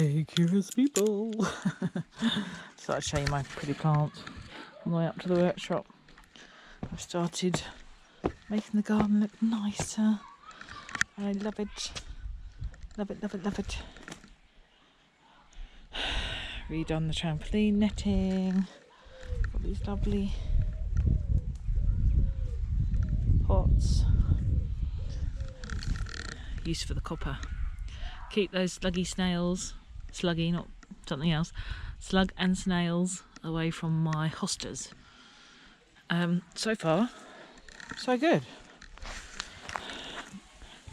Hey, curious people. So I'll show you my pretty plant on the way up to the workshop. I've started making the garden look nicer. I love it. Love it, love it, love it. Redone the trampoline netting. Got these lovely pots. Used for the copper. Keep those sluggy, not something else, slug and snails away from my hostas. So far, so good.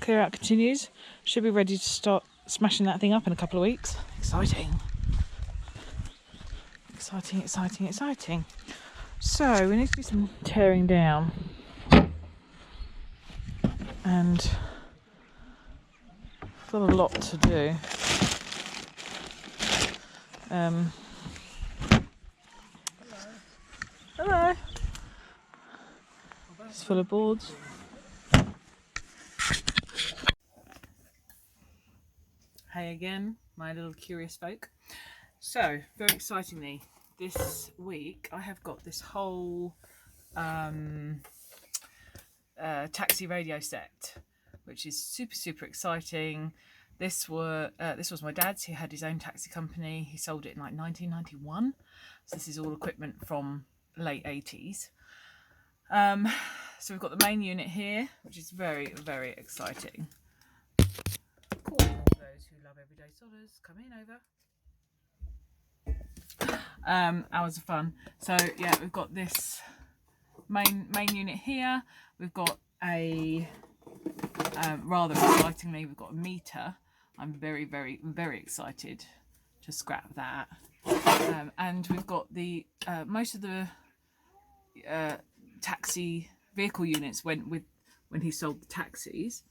Clear out continues. Should be ready to start smashing that thing up in a couple of weeks. Exciting. Exciting, exciting, exciting. So we need to do some tearing down. And got a lot to do. Hello. It's full of boards. Hey again, my little curious folk. So, very excitingly, this week I have got this whole taxi radio set, which is super exciting. This was my dad's. He had his own taxi company. He sold it in like 1991. So this is all equipment from late 80s. So we've got the main unit here, which is very exciting. Calling all those who love everyday sodders, come in over. Hours of fun. So yeah, we've got this main unit here. We've got a rather excitingly, we've got a meter. I'm very excited to scrap that. And we've got the most of the taxi vehicle units went with when he sold the taxis,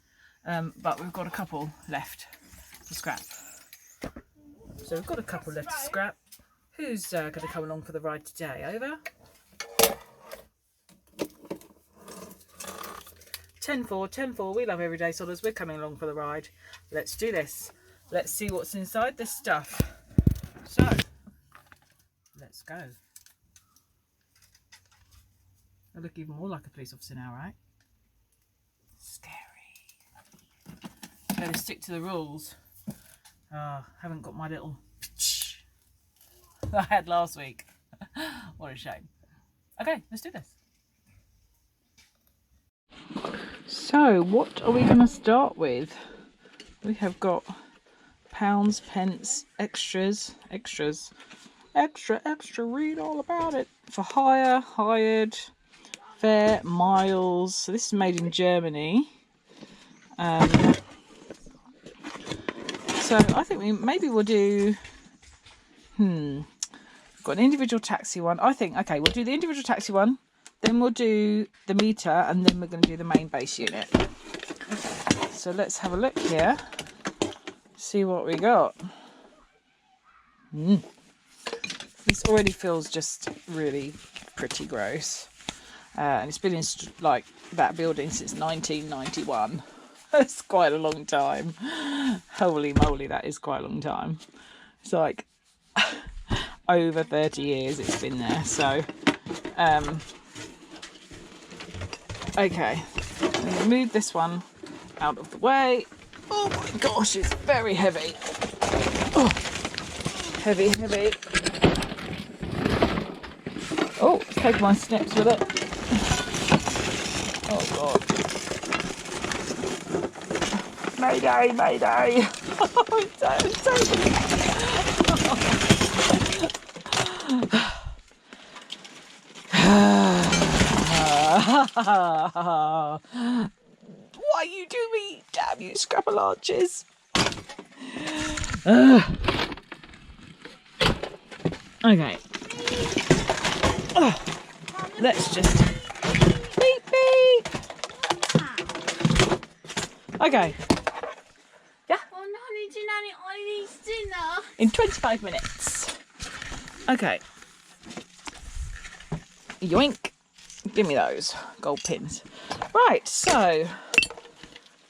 but we've got a couple left to scrap. So we've got a couple left to scrap. Who's going to come along for the ride today? Over. 10-4, we love everyday sodders. We're coming along for the ride. Let's do this. Let's see what's inside this stuff. So, let's go. I look even more like a police officer now, right? Scary. Better stick to the rules. Haven't got my little I had last week. What a shame. Okay, let's do this. So, what are we going to start with? We have got pounds, pence, extra, read all about it. For hire, hired, fare, miles. So this is made in Germany. So I think maybe we'll do, we've got an individual taxi one. I think, okay, we'll do the individual taxi one. Then we'll do the meter, and then we're going to do the main base unit. So let's have a look here, see what we got. This already feels just really pretty gross. And it's been in like that building since 1991. That's quite a long time. Holy moly, that is quite a long time. It's like over 30 years it's been there. So, okay, I'm going to move this one out of the way. Oh my gosh, it's very heavy. Oh, heavy. Oh, it's taking my steps with it. Oh god. Mayday. I'm taking it. Why you do me? Damn you, scrapple arches. Okay. Let's just beep. Okay. Yeah. In 25 minutes. Okay. Yoink. Give me those gold pins. Right, so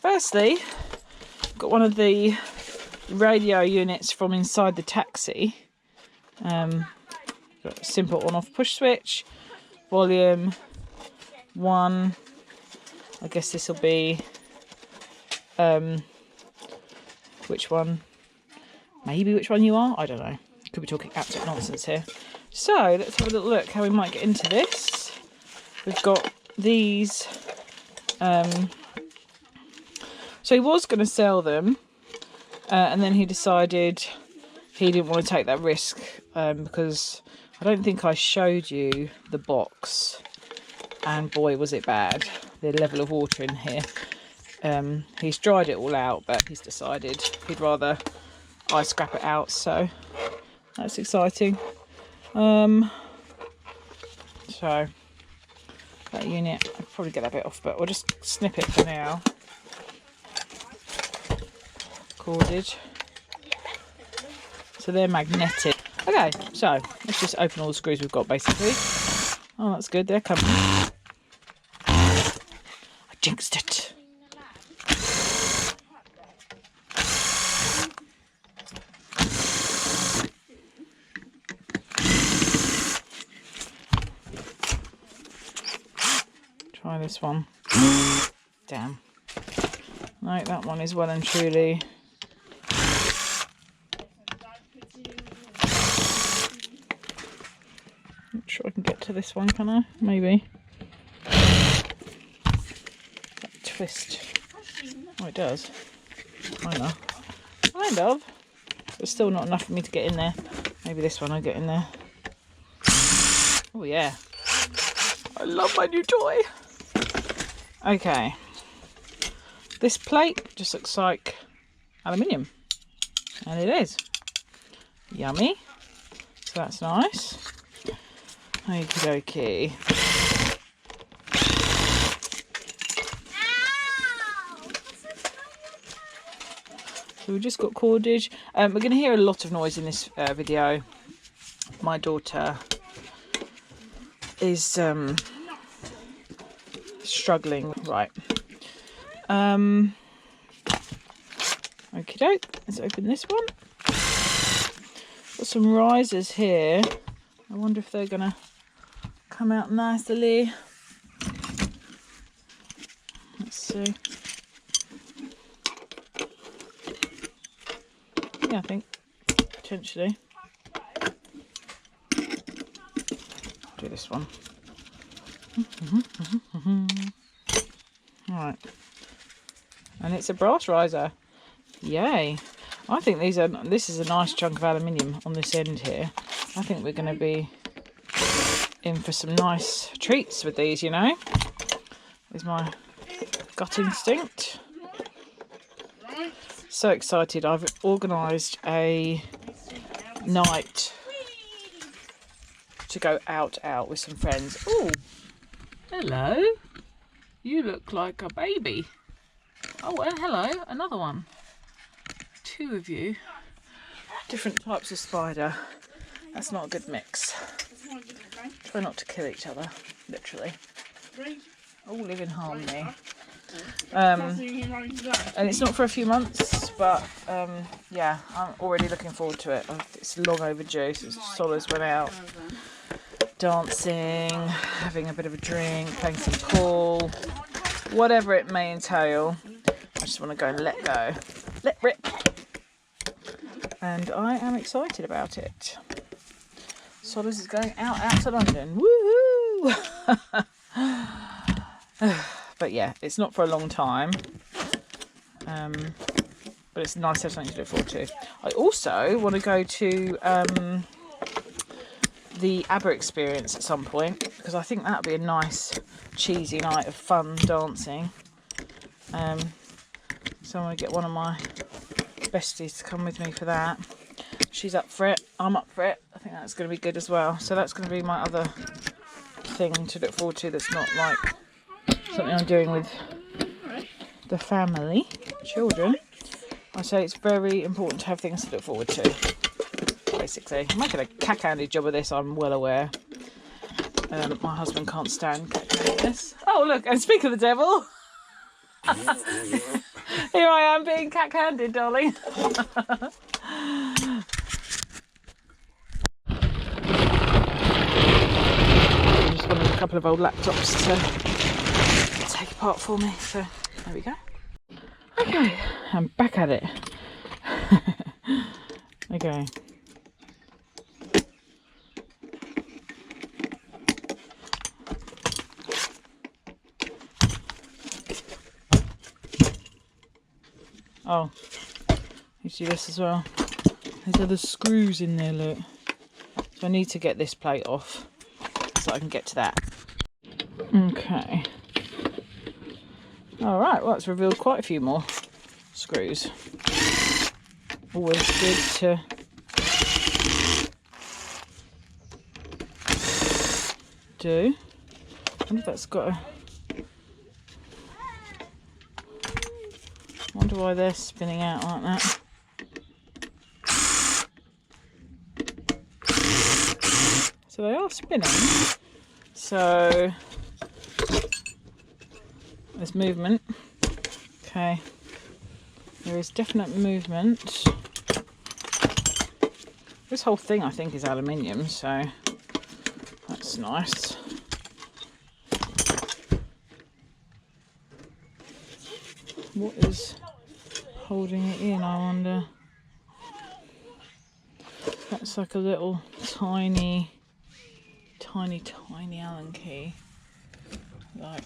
firstly, got one of the radio units from inside the taxi. Got a simple on-off push switch, volume 1. I guess this will be which one? Maybe which one you are? I don't know. Could be talking absolute nonsense here. So let's have a little look how we might get into this. We've got these. So he was going to sell them, and then he decided he didn't want to take that risk because I don't think I showed you the box, and boy was it bad, the level of water in here. He's dried it all out, but he's decided he'd rather I scrap it out, so that's exciting. So that unit, I'll probably get that bit off, but we'll just snip it for now. Corded. So they're magnetic. Okay, so let's just open all the screws we've got basically. Oh, that's good, they're coming. I jinxed it. Try this one. Damn. No, that one is well and truly. Not sure I can get to this one, can I? Maybe. That twist. Oh, it does. Kind of. But still not enough for me to get in there. Maybe this one I'll get in there. Oh, yeah. I love my new toy. Okay. This plate just looks like aluminium. And it is. Yummy. So that's nice. Okie dokie. So we've just got cordage. We're going to hear a lot of noise in this video. My daughter is struggling. Right. Okie doke. Let's open this one. Got some risers here. I wonder if they're going to come out nicely. Let's see. Yeah, I think potentially. Do this one. Right. And it's a brass riser. Yay. I think this is a nice chunk of aluminium on this end here. I think we're going to be in for some nice treats with these, you know. Is my gut instinct. So excited. I've organised a night to go out with some friends. Oh, hello. You look like a baby. Oh, well, hello. Another one. Two of you. Different types of spider. That's not a good mix. Try not to kill each other, literally. All live in harmony. And it's not for a few months, but yeah, I'm already looking forward to it. It's long overdue. So Sollers went out dancing, having a bit of a drink, playing some pool, whatever it may entail. I just want to go and let go, let rip, and I am excited about it. Sollers is going out to London. Woohoo! But yeah, it's not for a long time, but it's nice to have something to look forward to. I also want to go to the ABBA experience at some point, because I think that would be a nice cheesy night of fun dancing. So I want to get one of my besties to come with me for that. She's up for it, I'm up for it. I think that's going to be good as well. So that's going to be my other thing to look forward to that's not like something I'm doing with the family, children. I say it's very important to have things to look forward to, basically. I'm making a cack-handed job of this, I'm well aware. My husband can't stand cack-handedness. Oh, look, and speak of the devil. Here I am being cack-handed, darling. I just wanted a couple of old laptops to take apart for me, so there we go. Okay, I'm back at it. Okay. Oh, you see this as well? There's other screws in there, look. So I need to get this plate off so I can get to that. Okay. Alright, well, it's revealed quite a few more screws. Always good to do. I wonder if that's got a... I wonder why they're spinning out like that. So they are spinning. So there's movement. Okay. There is definite movement. This whole thing I think is aluminium, so that's nice. What is holding it in, I wonder? That's like a little tiny Allen key. Like,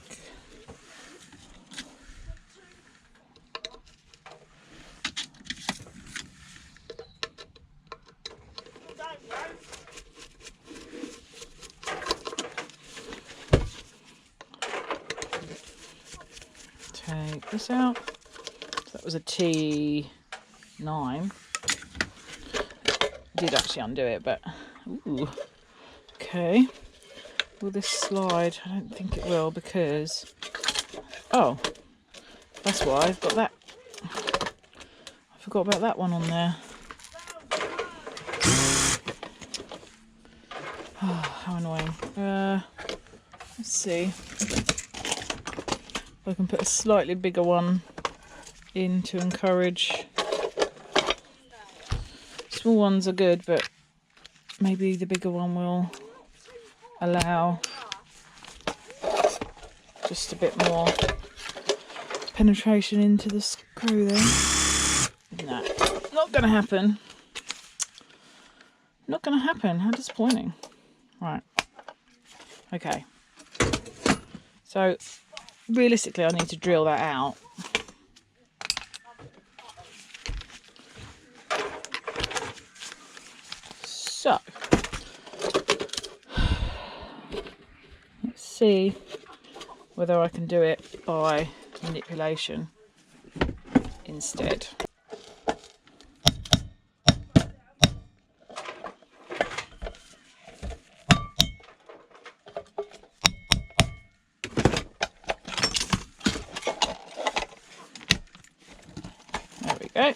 take this out. So that was a T9. Did actually undo it, but ooh. Okay. Will this slide? I don't think it will, because oh, that's why I've got that. I forgot about that one on there. Oh, how annoying. Let's see if I can put a slightly bigger one in to encourage. Small ones are good, but maybe the bigger one will allow just a bit more penetration into the screw there. No, not going to happen. Not going to happen. How disappointing. Right. Okay. So, realistically, I need to drill that out. So, let's see whether I can do it by manipulation instead. There we go.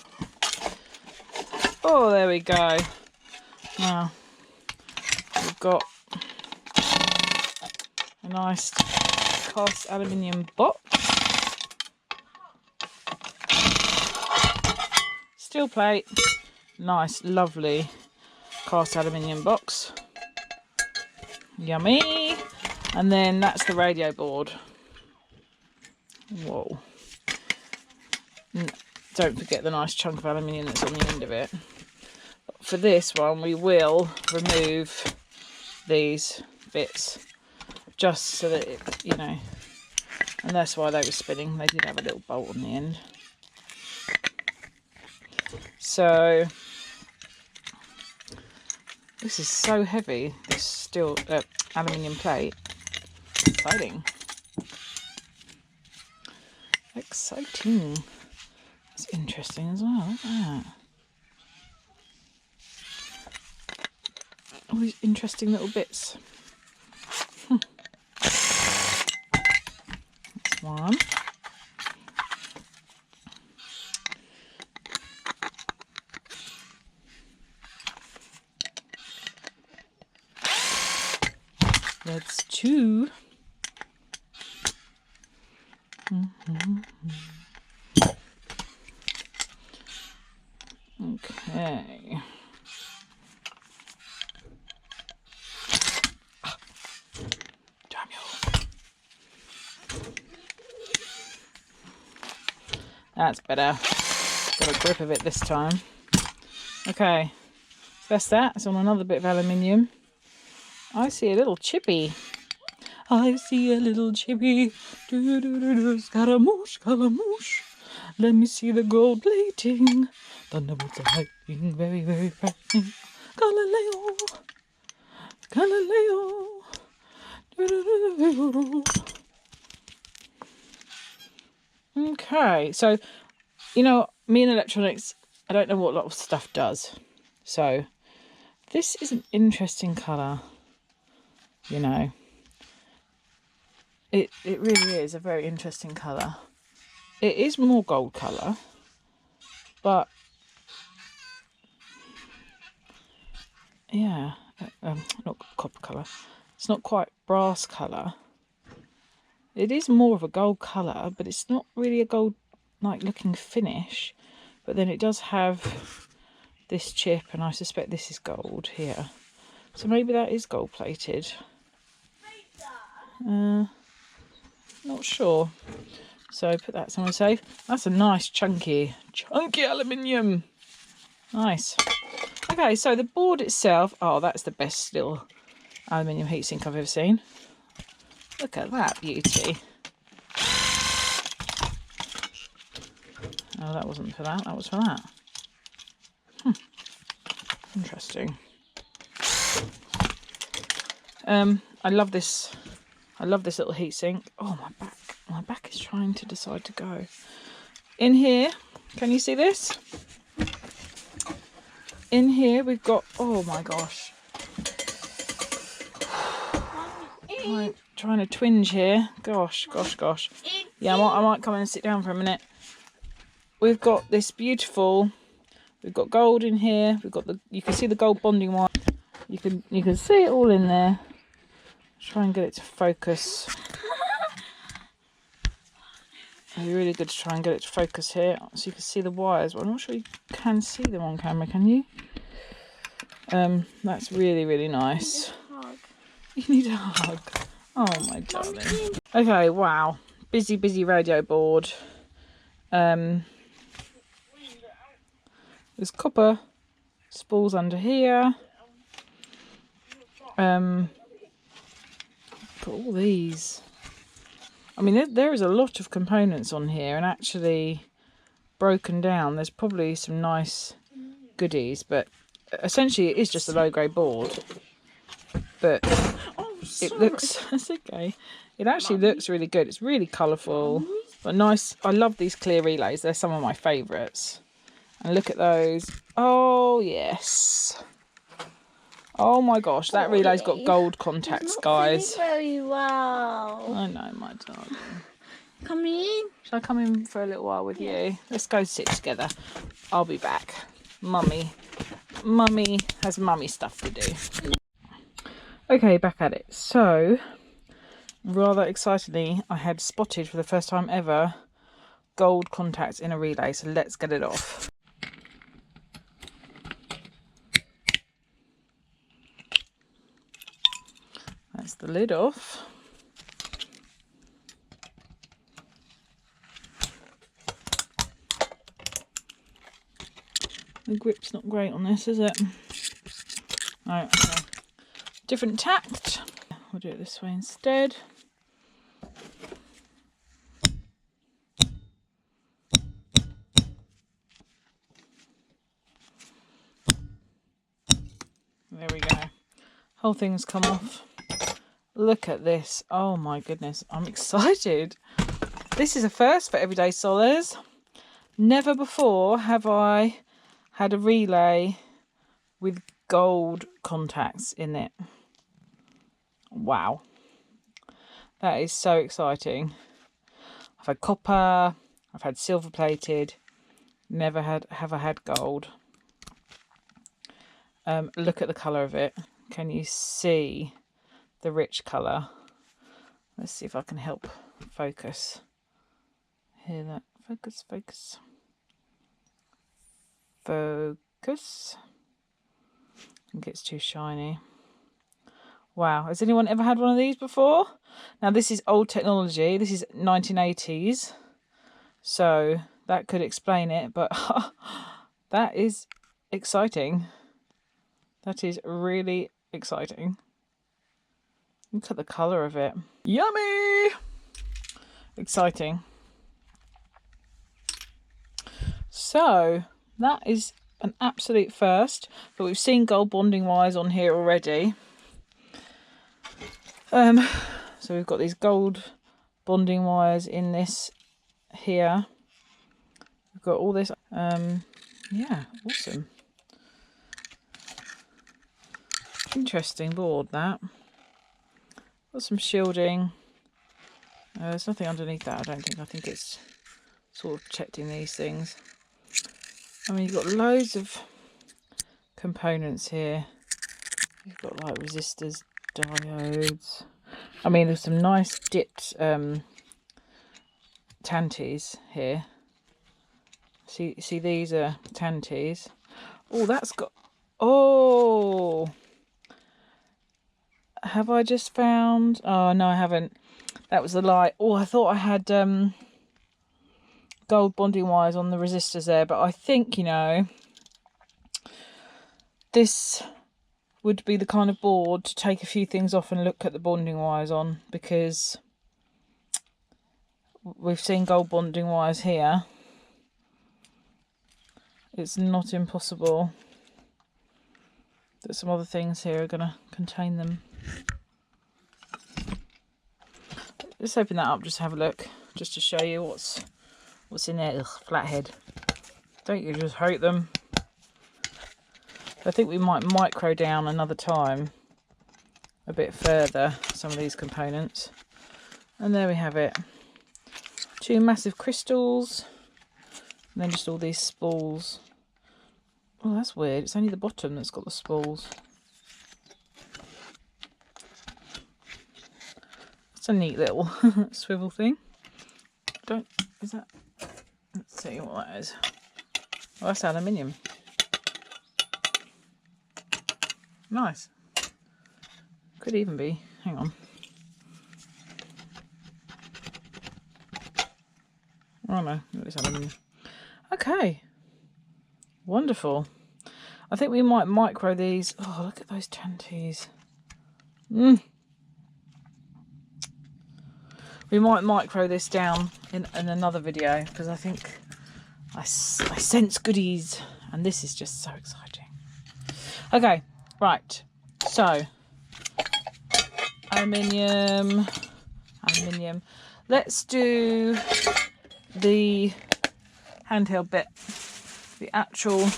Oh, there we go. Now, we've got a nice cast aluminium box. Steel plate. Nice, lovely cast aluminium box. Yummy. And then that's the radio board. Whoa. Don't forget the nice chunk of aluminium that's on the end of it. For this one, we will remove these bits just so that it, you know, and that's why they were spinning. They did have a little bolt on the end. So this is so heavy, this steel aluminium plate. Exciting. Exciting. It's interesting as well. Look at that. All these interesting little bits. That's one. That's two. Okay. Damn you. That's better. Got a grip of it this time. Okay. So that's that. It's on another bit of aluminium. I see a little chippy. I see a little chippy. Do, do, do, do. Scaramouche, scaramouche. Let me see the gold plating. Thunderbolts are lightning, very, very frightening. Galileo, Galileo. Do, do, do, do, do. Okay, so, you know, me and electronics, I don't know what a lot of stuff does. So, this is an interesting colour, you know. It really is a very interesting colour. It is more gold colour, but yeah, not copper colour. It's not quite brass colour. It is more of a gold colour, but it's not really a gold like looking finish. But then it does have this chip, and I suspect this is gold here. So maybe that is gold plated. Not sure. So put that somewhere safe. That's a nice chunky aluminium. Nice. Okay, so the board itself. Oh, that's the best little aluminium heatsink I've ever seen. Look at that beauty. Oh, that wasn't for that. That was for that. Interesting. I love this. I love this little heatsink. Oh, my back. My back is trying to decide to go. In here, can you see this? In here we've got, oh my gosh. I'm trying to twinge here. Gosh. Yeah, I might come in and sit down for a minute. We've got this beautiful, we've got gold in here. We've got you can see the gold bonding wire. You can see it all in there. Try and get it to focus. It'd be really good to try and get it to focus here, so you can see the wires. Well, I'm not sure you can see them on camera, can you? That's really, really nice. You need a hug. Oh my darling. Okay, wow. Busy radio board. There's copper spools under here. Got all these. I mean, there is a lot of components on here, and actually broken down, there's probably some nice goodies, but essentially it is just a low-grade board. But it looks, it's okay. It actually looks really good. It's really colourful, but nice. I love these clear relays. They're some of my favourites. And look at those. Oh, yes. Oh my gosh, that relay's got gold contacts, guys. Very well. I know, my darling. Come in. Shall I come in for a little while with you? Let's go sit together. I'll be back. Mummy has mummy stuff to do. Okay, back at it. So, rather excitedly, I had spotted for the first time ever gold contacts in a relay. So let's get it off. That's the lid off. The grip's not great on this, is it? Right, okay. Different tact. We'll do it this way instead. There we go. Whole thing's come off. Look at this. Oh my goodness. I'm excited. This is a first for Everyday Solers. Never before have I had a relay with gold contacts in it. Wow. That is so exciting. I've had copper. I've had silver plated. Never have I had gold. Look at the colour of it. Can you see the rich colour? Let's see if I can help focus. Hear that? Focus. Focus. I think it's too shiny. Wow, has anyone ever had one of these before? Now this is old technology. This is 1980s. So that could explain it, but that is exciting. That is really exciting. Look at the colour of it. Yummy! Exciting. So that is an absolute first, but we've seen gold bonding wires on here already. So we've got these gold bonding wires in this here. We've got all this. Yeah, awesome. Interesting board, that. Got some shielding. There's nothing underneath that, I don't think. I think it's sort of protecting these things. I mean, you've got loads of components here. You've got like resistors, diodes. I mean, there's some nice dipped tanties here. See, these are tanties. Oh, that's got... Oh! Have I just found... Oh, no, I haven't. That was the light. Oh, I thought I had gold bonding wires on the resistors there, but I think, you know, this would be the kind of board to take a few things off and look at the bonding wires on, because we've seen gold bonding wires here. It's not impossible that some other things here are going to contain them. Let's open that up, just have a look, just to show you what's in there. Ugh, flathead. Don't you just hate them? I think we might micro down another time a bit further some of these components. And there we have it. Two massive crystals. And then just all these spools. Oh, that's weird. It's only the bottom that's got the spools. It's a neat little swivel thing. Is that... Let's see what that is. Oh, that's aluminium. Nice. Could even be... Hang on. Oh no, it's aluminium. Okay. Wonderful. I think we might micro these. Oh, look at those tanties. We might micro this down in another video, because I think I sense goodies, and this is just so exciting. Okay, right. So, aluminium. Let's do the handheld bit, the actual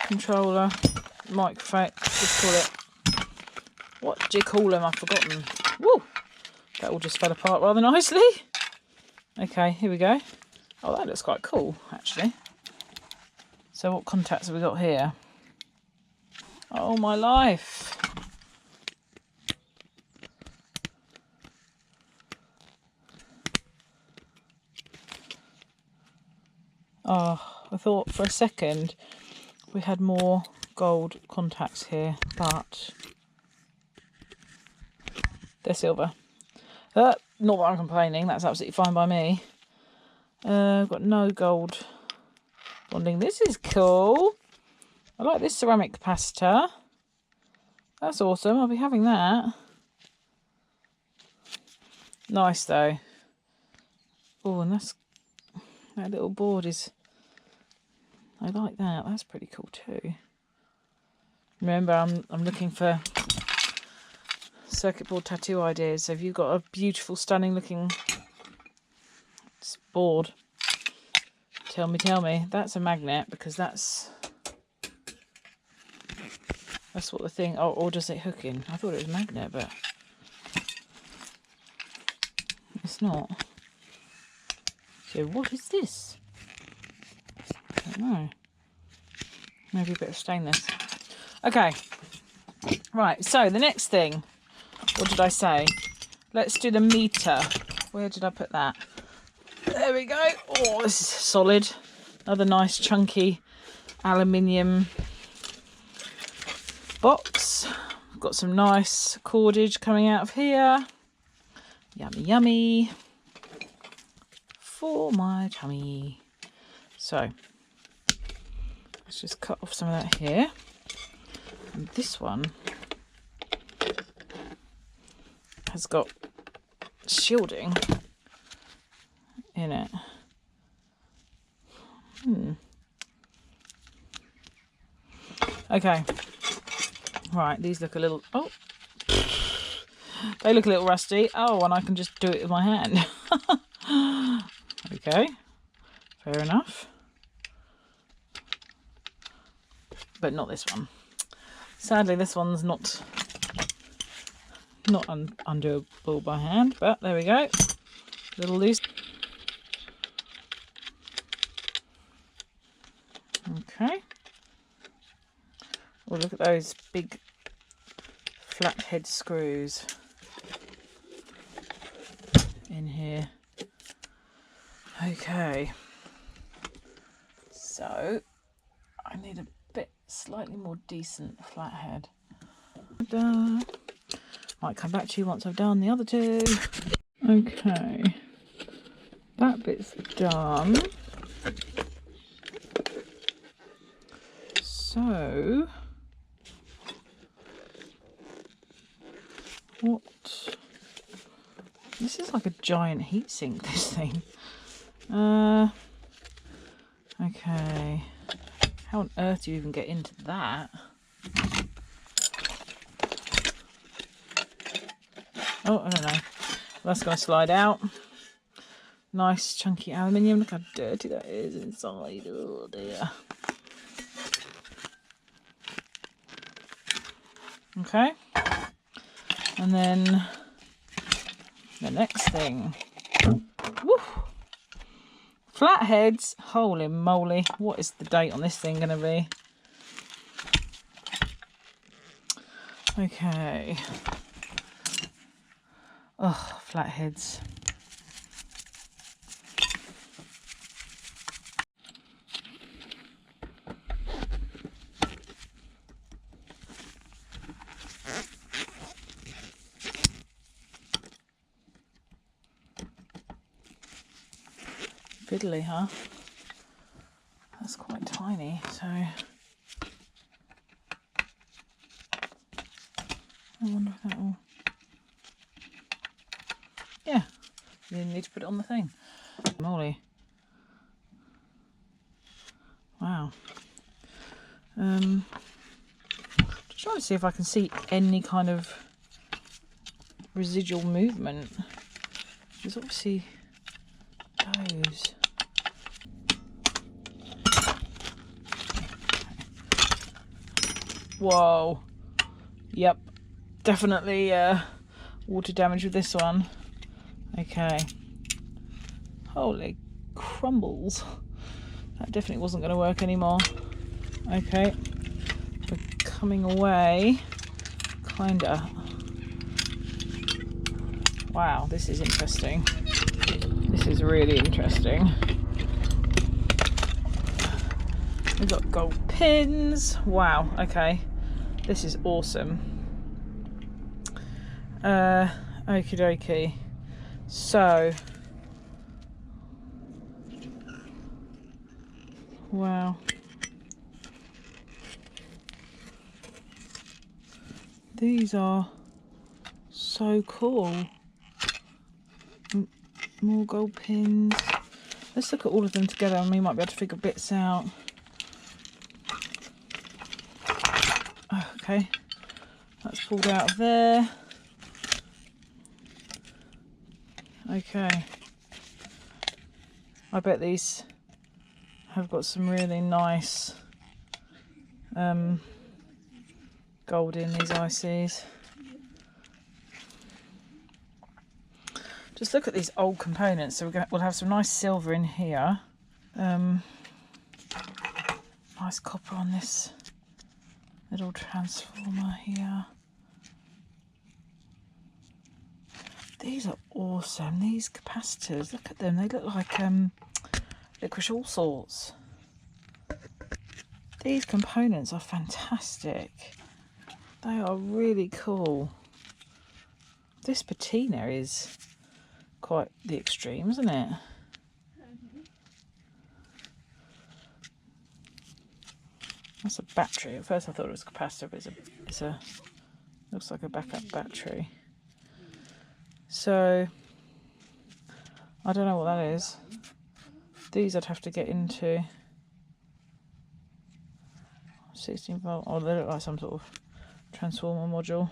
controller, microphone, just call it. What do you call them? I've forgotten. Woo! That all just fell apart rather nicely. Okay, here we go. Oh, that looks quite cool, actually. So what contacts have we got here? Oh, my life. Oh, I thought for a second we had more gold contacts here, but they're silver. Not that I'm complaining, that's absolutely fine by me. I've got no gold bonding. This is cool. I like this ceramic capacitor. That's awesome, I'll be having that. Nice though. Oh, and that little board is... I like that, that's pretty cool too. Remember, I'm looking for circuit board tattoo ideas, so if you've got a beautiful, stunning looking board, tell me. That's a magnet, because that's what the thing... Oh, or does it hook in? I thought it was a magnet, but it's not. So what is this? I don't know. Maybe a bit of stainless. Okay. Right, so the next thing, what did I say? Let's do the meter. Where did I put that? there we go. Oh, this is solid. Another nice chunky aluminium box. Got some nice cordage coming out of here. Yummy, yummy. For my tummy. So, let's just cut off some of that here. And this one has got shielding in it. Okay. Right, these look a little... Oh! They look a little rusty. Oh, and I can just do it with my hand. Okay. Fair enough. But not this one. Sadly, this one's not undoable by hand, but there we go. A little loose. Okay. Oh, look at those big flathead screws in here. Okay. So, I need a bit slightly more decent flathead. Might come back to you once I've done the other two. Okay, that bit's done. So, what? This is like a giant heatsink, this thing. Okay. How on earth do you even get into that? Oh, I don't know. That's going to slide out. Nice chunky aluminium. Look how dirty that is inside. Oh dear. Okay. And then the next thing. Woo! Flatheads. Holy moly. What is the date on this thing going to be? Okay. Oh, flatheads. Fiddly, huh? That's quite tiny, so I wonder if that will... Yeah, you didn't need to put it on the thing. Moly. Wow. Just trying to see if I can see any kind of residual movement. There's obviously those. Whoa. Yep. Definitely water damage with this one. Okay. Holy crumbles. That definitely wasn't going to work anymore. Okay. We're coming away. Kinda. Wow, this is interesting. This is really interesting. We've got gold pins. Wow, okay. This is awesome. Okie dokie. So, wow. These are so cool. More gold pins. Let's look at all of them together and we might be able to figure bits out. Oh, okay, that's pulled out of there. Okay, I bet these have got some really nice gold in these ICs. Just look at these old components. So we'll have some nice silver in here. Nice copper on this little transformer here. These are awesome. These capacitors, look at them. They look like licorice all sorts. These components are fantastic. They are really cool. This patina is quite the extreme, isn't it? That's a battery. At first I thought it was a capacitor, but it's a looks like a backup battery. So I don't know what that is. These I'd have to get into 16 volt, or they look like some sort of transformer module.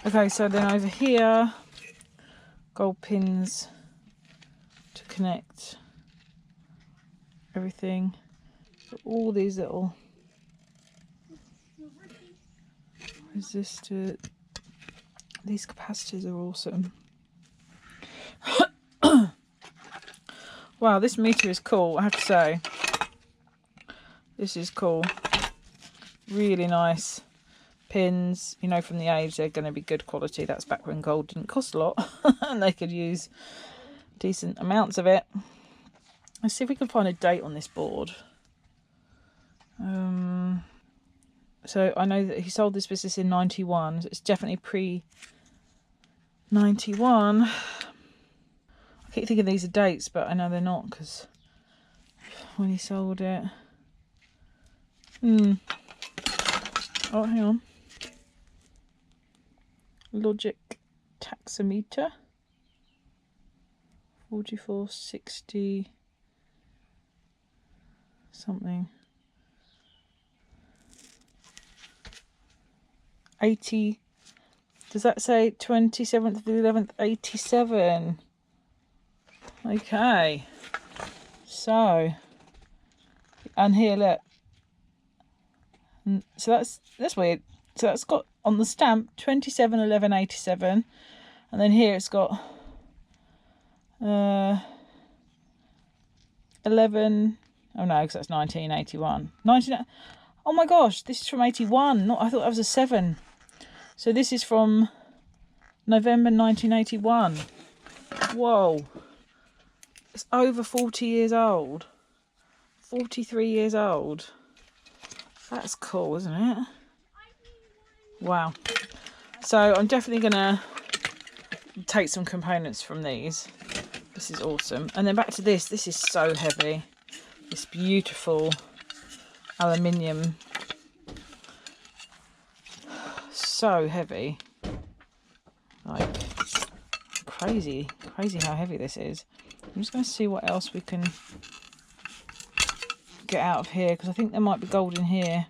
Okay, so then over here, gold pins to connect everything. So all these little resistor. These capacitors are awesome. Wow, this meter is cool, I have to say. This is cool. Really nice pins. You know, from the age they're going to be good quality. That's back when gold didn't cost a lot and they could use decent amounts of it. Let's see if we can find a date on this board. So I know that he sold this business in 91, so it's definitely pre-91. I keep thinking these are dates, but I know they're not, because when he sold it. Oh, hang on. Logic taxometer. 4460 something. 80. Does that say 27th of the 11th, 87? Okay. So, and here, look. So that's weird. So that's got on the stamp 27/11/87, and then here it's got 11. Oh no, because that's 1981. Oh my gosh, this is from 81. Not, I thought that was a 7. So this is from November 1981. Whoa. It's over 40 years old. 43 years old. That's cool, isn't it? Wow. So I'm definitely going to take some components from these. This is awesome. And then back to this. This is so heavy. This beautiful aluminium. So heavy. Like, crazy how heavy this is. I'm just going to see what else we can get out of here, because I think there might be gold in here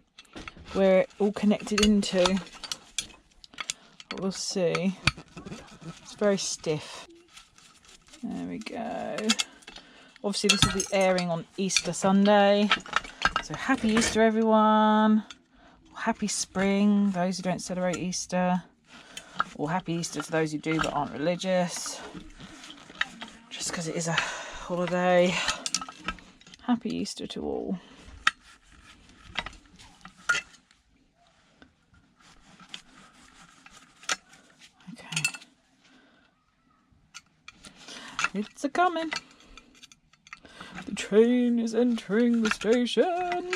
where it all connected into. But we'll see. It's very stiff. There we go. Obviously this will be airing on Easter Sunday, so happy Easter everyone, or happy spring those who don't celebrate Easter, or happy Easter to those who do but aren't religious, just because it is a holiday. Happy Easter to all. Okay. It's a-coming. The train is entering the station.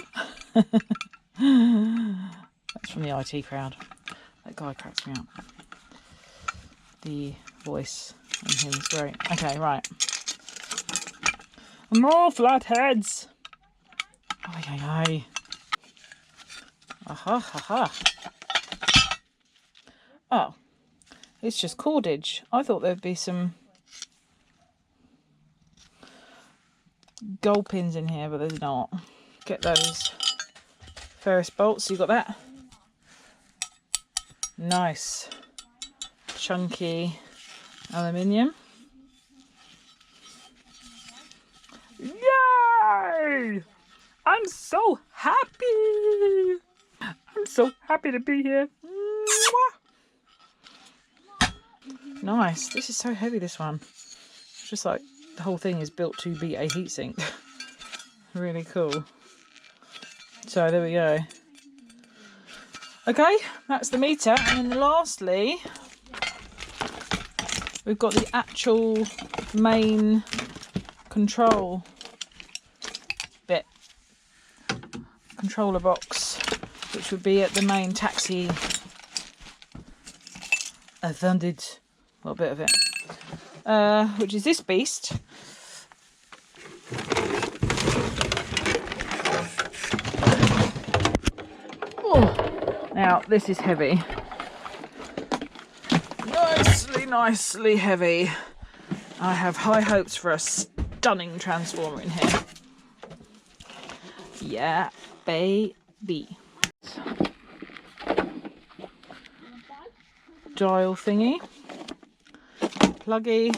That's from the IT crowd. That guy cracks me up. The voice on him is great. Okay, right. More flatheads. Ay, ay, ay. Aha, ha, ha. Oh, it's just cordage. I thought there'd be some gold pins in here, but there's not. Get those Ferris bolts. You got that? Nice. Chunky aluminium. Yay! I'm so happy! I'm so happy to be here. Mwah! Nice. This is so heavy, this one. It's just like the whole thing is built to be a heatsink. Really cool. So there we go. Okay, that's the meter. And then lastly, we've got the actual main control bit, controller box, which would be at the main taxi. I found it, well, a bit of it, which is this beast. Oh, now this is heavy. Nicely heavy. I have high hopes for a stunning transformer in here. Yeah, baby. Dial thingy. Pluggy.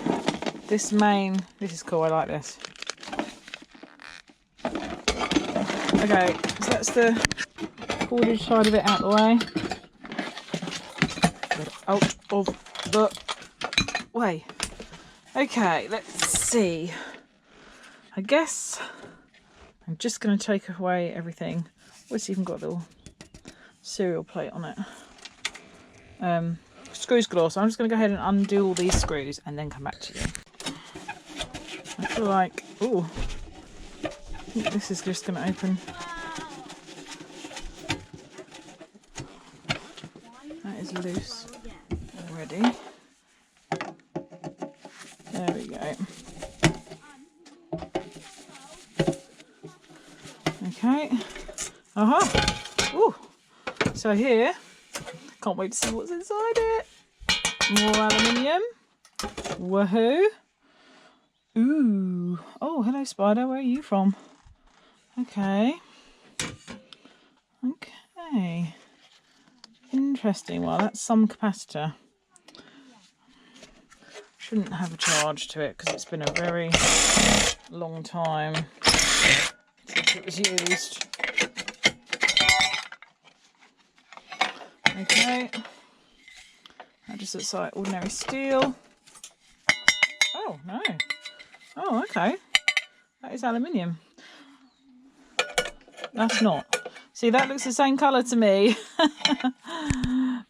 This is cool, I like this. Okay, so that's the cordage side of it out the way. Get out of the way. Okay, let's see. I guess I'm just going to take away everything. It's even got a little cereal plate on it. Screws galore, so I'm just going to go ahead and undo all these screws and then come back to you. I feel like, ooh, I think this is just going to open. That is loose already. There we go. Okay. Aha. Ooh. So here, can't wait to see what's inside it. More aluminium. Woohoo. Ooh. Oh, hello spider. Where are you from? Okay. Okay. Interesting. Well, that's some capacitor. Shouldn't have a charge to it because it's been a very long time since it was used. Okay, that just looks like ordinary steel. Oh no! Oh, okay. That is aluminium. That's not. See, that looks the same colour to me.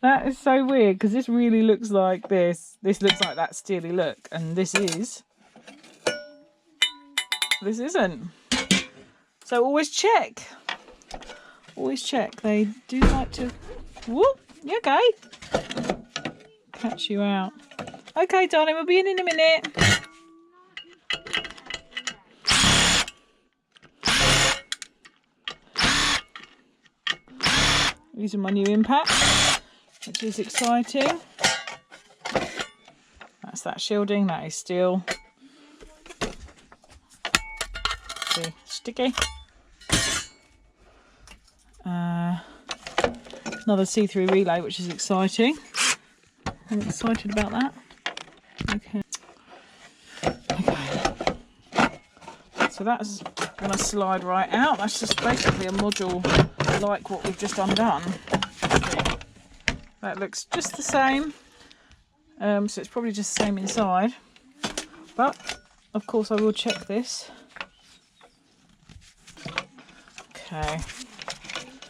That is so weird because this really looks like this. This looks like that steely look, and this is. This isn't. So always check. Always check. They do like to. Whoop! You okay? Catch you out. Okay, darling. We'll be in a minute. Using my new impact, which is exciting. That's that shielding, that is steel. See, sticky. Another see-through relay, which is exciting. I'm excited about that. Okay. Okay. So that's going to slide right out. That's just basically a module like what we've just undone. That looks just the same. So it's probably just the same inside. But, of course, I will check this. Okay.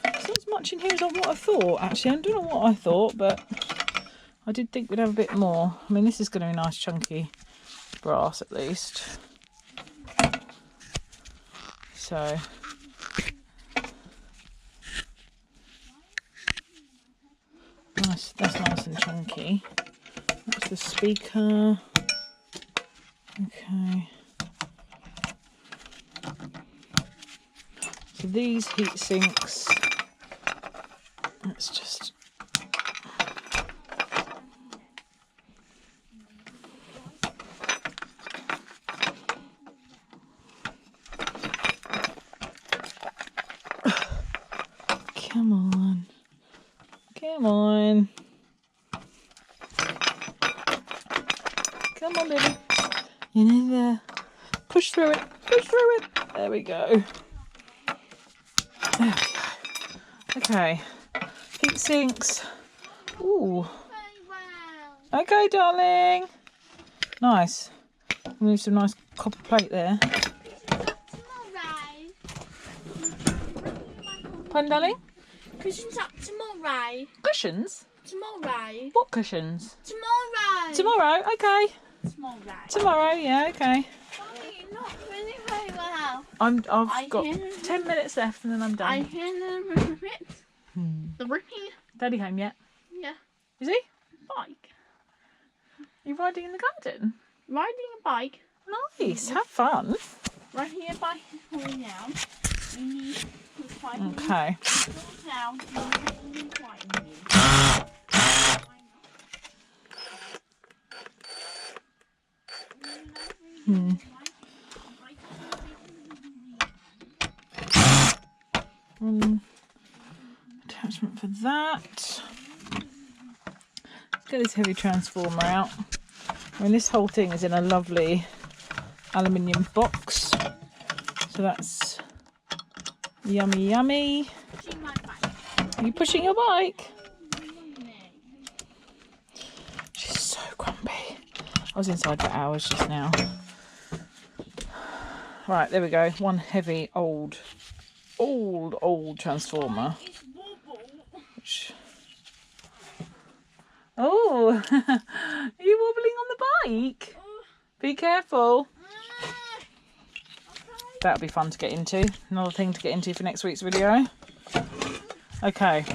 It's not as much in here as what I thought, actually. I don't know what I thought, but I did think we'd have a bit more. I mean, this is going to be nice chunky brass at least. So nice, that's nice and chunky. That's the speaker. Okay. So these heat sinks. Let's just. Come on. Come on. Come on, baby. In there. Push through it. Push through it. There we go. There we go. Okay. Heat sinks. Ooh. Okay, darling. Nice. Move some nice copper plate there. Pardon, darling? Cushions up tomorrow. Cushions? Tomorrow. What cushions? Tomorrow. Tomorrow, okay. Tomorrow. Tomorrow, yeah, okay. Mommy, not really very well. I've got 10 minutes left and then I'm done. I hear the rip. The ripping. Daddy home yet? Yeah. Is he? Bike. You riding in the garden? Riding a bike. Nice, have fun. Riding a bike is falling down. You need to fight me. Okay. Fall down. You need to fight me. Attachment for that. Let's get this heavy transformer out. I mean, this whole thing is in a lovely aluminium box, so that's yummy yummy. Are you pushing your bike? She's so grumpy. I was inside for hours just now. Right, there we go. One heavy old transformer. Which... Oh, are you wobbling on the bike? Be careful. That'll be fun to get into. Another thing to get into for next week's video. Okay.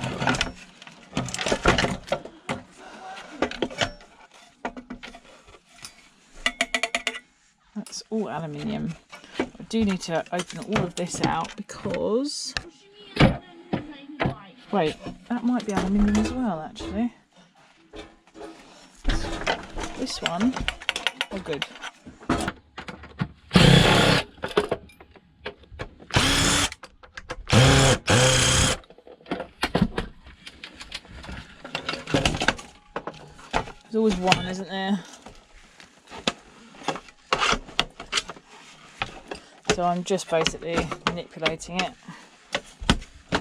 That's all aluminium. I do need to open all of this out because... Wait, that might be aluminium as well, actually. This one. Oh, good. There's always one, isn't there? So I'm just basically manipulating it. I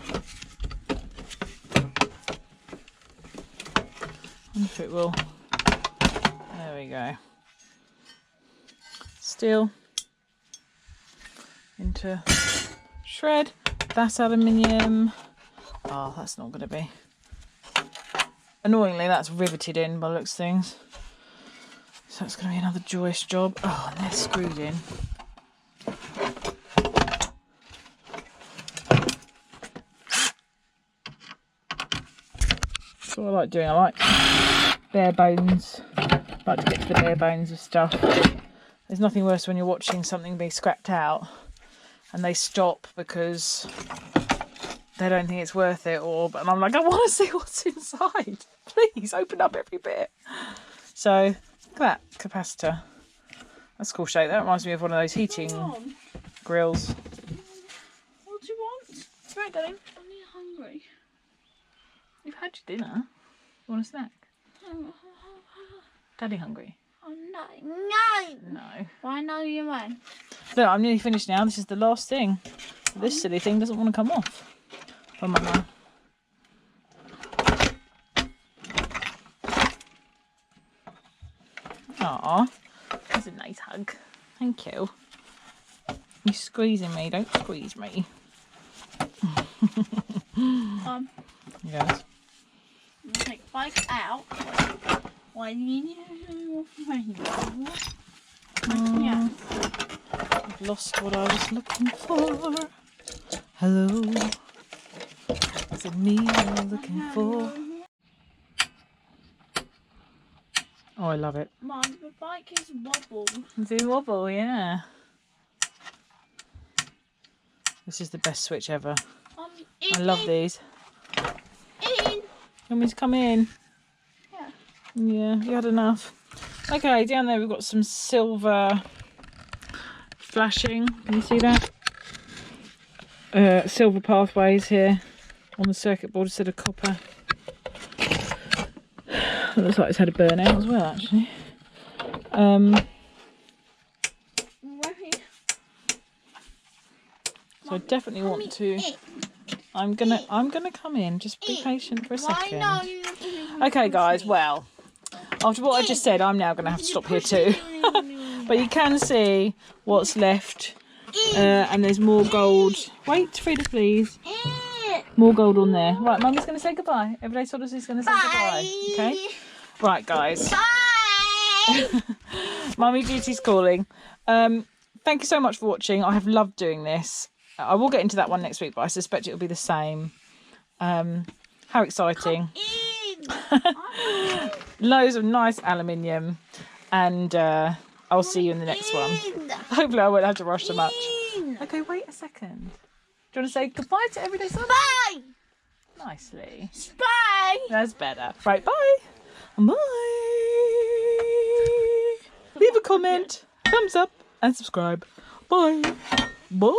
wonder if it will. There we go. Steel into shred. That's aluminium. Oh, that's not going to be. Annoyingly, that's riveted in by the looks of things. So it's going to be another joyous job. Oh, and they're screwed in. That's what I like doing. I like bare bones. I like to get to the bare bones of stuff. There's nothing worse when you're watching something be scrapped out and they stop because they don't think it's worth it, and I'm like, I want to see what's inside. Please open up every bit. So look at that capacitor. That's a cool shape. That reminds me of one of those heating grills. What do you want? Right, darling. I'm hungry. You've had your dinner. You want a snack? Daddy hungry? Oh no. No. Why no you won't? Look, I'm nearly finished now. This is the last thing. This silly thing doesn't want to come off. Oh, Mama. Aw, that's a nice hug. Thank you. You're squeezing me. Don't squeeze me. Yes. Take bike out. Why do you need Yeah. I've lost what I was looking for. Hello. Is it me you're looking for? Oh, I love it. Mum, the bike is wobble. It's a wobble, yeah. This is the best switch ever. I love these. You want me to come in? Yeah. Yeah, you had enough. Okay, down there we've got some silver flashing. Can you see that? Silver pathways here on the circuit board instead of copper. It looks like it's had a burnout as well, actually. So I definitely want to. I'm gonna come in. Just be patient for a second. Okay, guys. Well, after what I just said, I'm now gonna have to stop here too. But you can see what's left, and there's more gold. Wait, Frida, please. More gold on there. Right, Mummy's going to say goodbye. Everyday Sollers is going to say goodbye. Okay? Right, guys. Bye. Mummy duty's calling. Thank you so much for watching. I have loved doing this. I will get into that one next week, but I suspect it'll be the same. How exciting. Loads of nice aluminium. And I'll see you in the next one. Hopefully I won't have to rush so much. Okay, wait a second. Do you want to say goodbye to Everyday Sollers? Bye. Nicely. Bye. That's better. Right, bye. Bye. Leave a comment, thumbs up, and subscribe. Bye. Bye.